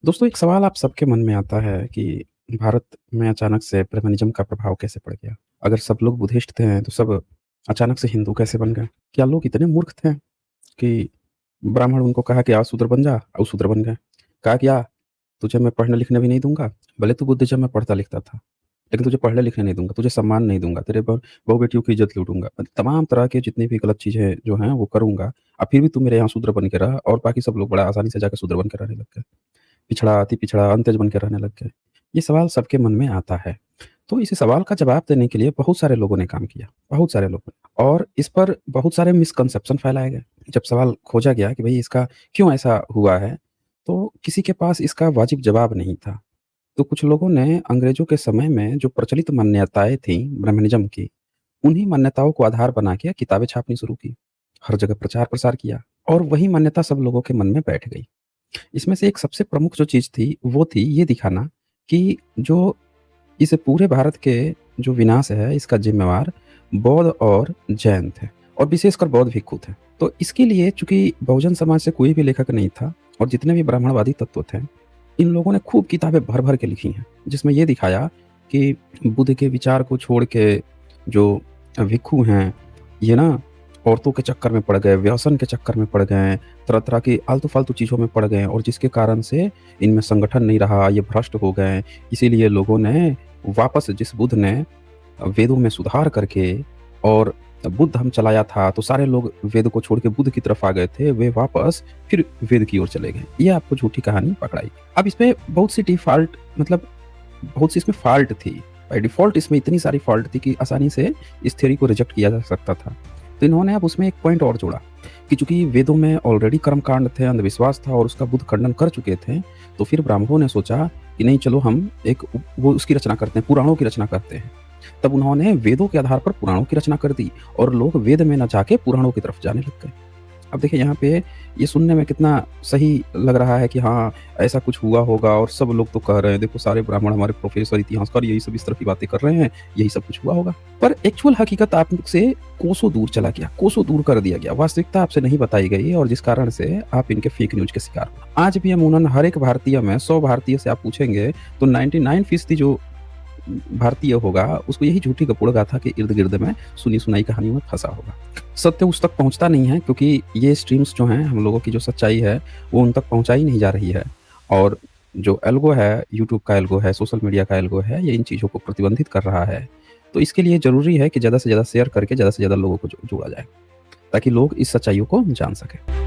दोस्तों, एक सवाल आप सबके मन में आता है कि भारत में अचानक से ब्रह्मनिज़्म का प्रभाव कैसे पड़ गया? अगर सब लोग बुद्धिस्ट थे, तो सब अचानक से हिंदू कैसे बन गए? क्या लोग इतने मूर्ख थे कि ब्राह्मण उनको कहा कि, "आ शूद्र बन जा", और शूद्र बन गए। कहा कि, "आ, तुझे मैं पढ़ने-लिखने भी नहीं दूँगा, भले तू बुद्धिज़्म में पढ़ता-लिखता था, लेकिन तुझे पढ़ने-लिखने नहीं दूँगा, तुझे सम्मान नहीं दूँगा, तेरे बहू-बेटियों की इज़्ज़त लूटूँगा। तमाम तरह के जितनी भी गलत चीज़ें जो हैं, वो करूँगा, फिर भी तू मेरे यहाँ शूद्र बन के रह", और बाकी सब लोग बड़ा आसानी से जाके शूद्र बन के रहने लग गए। पिछड़ा, अति पिछड़ा, अंत्यज बन के रहने लग गए। ये सवाल सबके मन में आता है। तो इस सवाल का जवाब देने के लिए बहुत सारे लोगों ने काम किया, बहुत सारे लोगों ने, और इस पर बहुत सारे मिसकंसेप्शन फैलाए गए। जब सवाल खोजा गया कि भई इसका क्यों ऐसा हुआ है, तो किसी के पास इसका वाजिब जवाब नहीं था। तो कुछ लोगों ने अंग्रेज़ों के समय में जो प्रचलित मान्यताएँ थीं ब्रह्मनिज़्म की, उन्हीं मान्यताओं को आधार बना के किताबें छापनी शुरू की। हर जगह प्रचार-प्रसार किया, और वही मान्यता सब लोगों के मन में बैठ गई। इसमें से एक सबसे प्रमुख जो चीज़ थी, वो थी ये दिखाना कि जो इस पूरे भारत के जो विनाश है, इसका ज़िम्मेवार बौद्ध और जैन थे, और विशेषकर बौद्ध भिक्षु थे। तो इसके लिए चूँकि बहुजन समाज से कोई भी लेखक नहीं था, और जितने भी ब्राह्मणवादी तत्व थे, इन लोगों ने खूब किताबें भर-भर के लिखी हैं, जिसमें ये दिखाया कि बुद्ध के विचार को छोड़ के जो भिक्षु हैं, ये ना औरतों के चक्कर में पड़ गए, व्यसन के चक्कर में पड़ गए, तरह-तरह की आलतू-फालतू चीज़ों में पड़ गए, और जिसके कारण से इनमें संगठन नहीं रहा, ये भ्रष्ट हो गए। इसीलिए लोगों ने वापस, जिस बुद्ध ने वेदों में सुधार करके और बुद्ध धर्म चलाया था, तो सारे लोग वेद को छोड़ के बुद्ध की तरफ आ गए थे, वे वापस फिर वेद की ओर चले गए। ये आपको झूठी कहानी पकड़ाई। अब इसमें बहुत सी डिफ़ॉल्ट, मतलब बहुत सी इसमें फ़ॉल्ट थी। बाय डिफ़ॉल्ट इसमें इतनी सारी फ़ॉल्ट थी कि आसानी से इस थ्योरी को रिजेक्ट किया जा सकता था। तो इन्होंने अब उसमें एक पॉइंट और जोड़ा कि चूँकि वेदों में ऑलरेडी कर्मकांड थे, अंधविश्वास था, और उसका बुद्ध खंडन कर चुके थे, तो फिर ब्राह्मणों ने सोचा कि नहीं, चलो हम एक वो उसकी रचना करते हैं, पुराणों की रचना करते हैं। तब उन्होंने वेदों के आधार पर पुराणों की रचना कर दी, और लोग वेद में ना जाके पुराणों की तरफ जाने लग गए। अब देखिए यहाँ पे ये सुनने में कितना सही लग रहा है कि हाँ, ऐसा कुछ हुआ होगा, और सब लोग तो कह रहे हैं, देखो सारे ब्राह्मण, हमारे प्रोफ़ेसर, इतिहासकार यही सब इस तरह की बातें कर रहे हैं, यही सब कुछ हुआ होगा। पर एक्चुअल हकीकत आप से कोसों दूर चला गया, कोसों दूर कर दिया गया। वास्तविकता आपसे नहीं बताई गई, और जिस कारण से आप इनके फेक न्यूज़ के शिकार हो। आज भी अमूमन हर एक भारतीय में 100 भारतीय से आप पूछेंगे, तो 99% जो भारतीय होगा, उसको यही झूठी कपूड़ गाथा के इर्द-गिर्द में सुनी-सुनाई कहानियों में फँसा होगा। सत्य उस तक पहुँचता नहीं है, क्योंकि ये स्ट्रीम्स जो हैं, हम लोगों की जो सच्चाई है, वो उन तक पहुँचाई नहीं जा रही है। और जो एल्गो है, यूट्यूब का एल्गो है, सोशल मीडिया का एल्गो है, ये इन चीज़ों को प्रतिबंधित कर रहा है। तो इसके लिए ज़रूरी है कि ज़्यादा से ज़्यादा शेयर करके ज़्यादा से ज़्यादा लोगों को जोड़ा जाए, ताकि लोग इस सच्चाइयों को जान सकें।